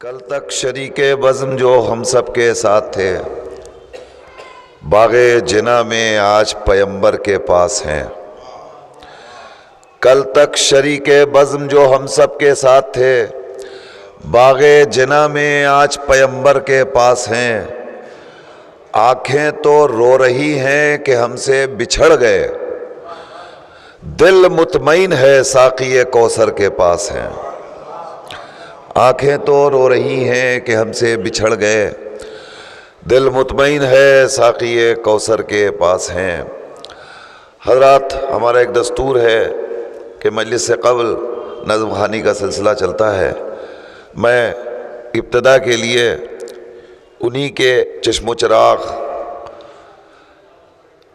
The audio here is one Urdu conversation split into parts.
کل تک شریک بزم جو ہم سب کے ساتھ تھے، باغ جنا میں آج پیمبر کے پاس ہیں۔ کل تک شریک بزم جو ہم سب کے ساتھ تھے، باغ جنا میں آج پیمبر کے پاس ہیں۔ آنکھیں تو رو رہی ہیں کہ ہم سے بچھڑ گئے، دل مطمئن ہے ساقی کوثر کے پاس ہیں۔ آنکھیں تو رو رہی ہیں کہ ہم سے بچھڑ گئے، دل مطمئن ہے ساقی کوثر کے پاس ہیں۔ حضرات، ہمارا ایک دستور ہے کہ مجلس سے قبل نظم خوانی کا سلسلہ چلتا ہے۔ میں ابتدا کے لیے انہی کے چشم و چراغ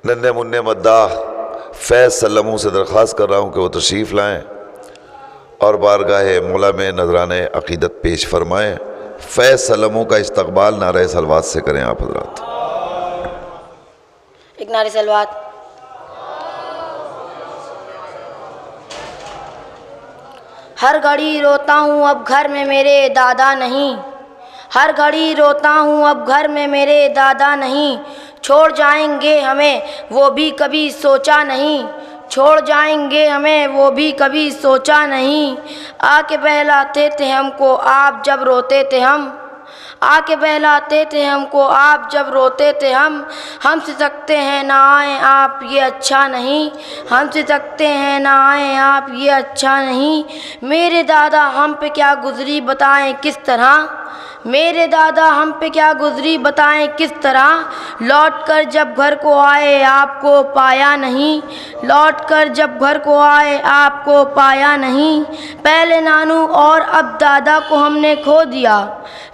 ننھے منع مداح فیض سلموں سے درخواست کر رہا ہوں کہ وہ تشریف لائیں اور بارگاہ مولا میں نذرانِ عقیدت پیش فرمائیں۔ فیض سلموں کا استقبال نعرہ صلوات سے کریں آپ حضرات۔ ایک نعرہ صلوات۔ ہر گھڑی روتا ہوں اب گھر میں میرے دادا نہیں، ہر گھڑی روتا ہوں اب گھر میں میرے دادا نہیں، چھوڑ جائیں گے ہمیں وہ بھی کبھی سوچا نہیں، چھوڑ جائیں گے ہمیں وہ بھی کبھی سوچا نہیں۔ آ کے بہلاتے تھے ہم کو آپ جب روتے تھے ہم، آ کے بہلاتے تھے ہم کو آپ جب روتے تھے ہم سکتے ہیں نہ آئیں آپ یہ اچھا نہیں، ہم سکتے ہیں نہ آئیں آپ یہ اچھا نہیں۔ میرے دادا ہم پہ کیا گزری بتائیں کس طرح، میرے دادا ہم پہ کیا گزری بتائیں کس طرح، لوٹ کر جب گھر کو آئے آپ کو پایا نہیں، لوٹ کر جب گھر کو آئے آپ کو پایا نہیں۔ پہلے نانو اور اب دادا کو ہم نے کھو دیا،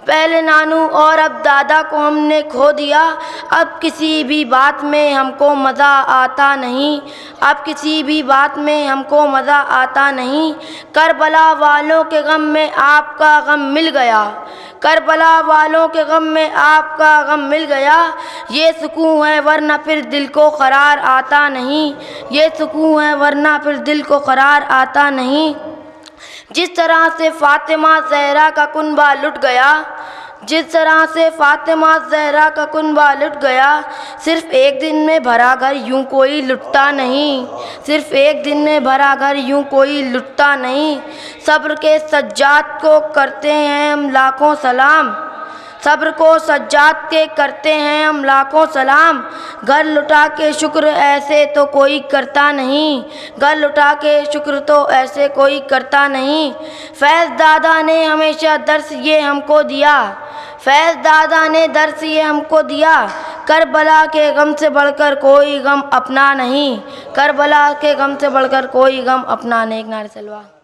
پہلے نانو اور اب دادا کو ہم نے کھو دیا، اب کسی بھی بات میں ہم کو مزہ آتا نہیں، اب کسی بھی بات میں ہم کو مزہ آتا نہیں۔ کربلا والوں کے غم میں آپ کا غم مل گیا، کربلا والوں کے غم میں آپ کا غم مل گیا، یہ سکون ہے ورنہ پھر دل کو قرار آتا نہیں، یہ سکون ہے ورنہ پھر دل کو قرار آتا نہیں۔ جس طرح سے فاطمہ زہرا کا کنبہ لٹ گیا، جس طرح سے فاطمہ زہرا کا کنبہ لٹ گیا، صرف ایک دن میں بھرا گھر یوں کوئی لٹتا نہیں، صرف ایک دن میں بھرا گھر یوں کوئی لٹتا نہیں۔ صبر کے سجاد کو کرتے ہیں ہم لاکھوں سلام، صبر کو سجاد کے کرتے ہیں ہم لاکھوں سلام، گھر لٹا کے شکر ایسے تو کوئی کرتا نہیں، گھر لٹا کے شکر تو ایسے کوئی کرتا نہیں۔ فیض دادا نے ہمیشہ درس یہ ہم کو دیا، فیض دادا نے درس یہ ہم کو دیا، کربلا کے غم سے بڑھ کر کوئی غم اپنا نہیں، کربلا کے غم سے بڑھ کر کوئی غم اپنا نہیں۔ ایک نعرہ صلوات۔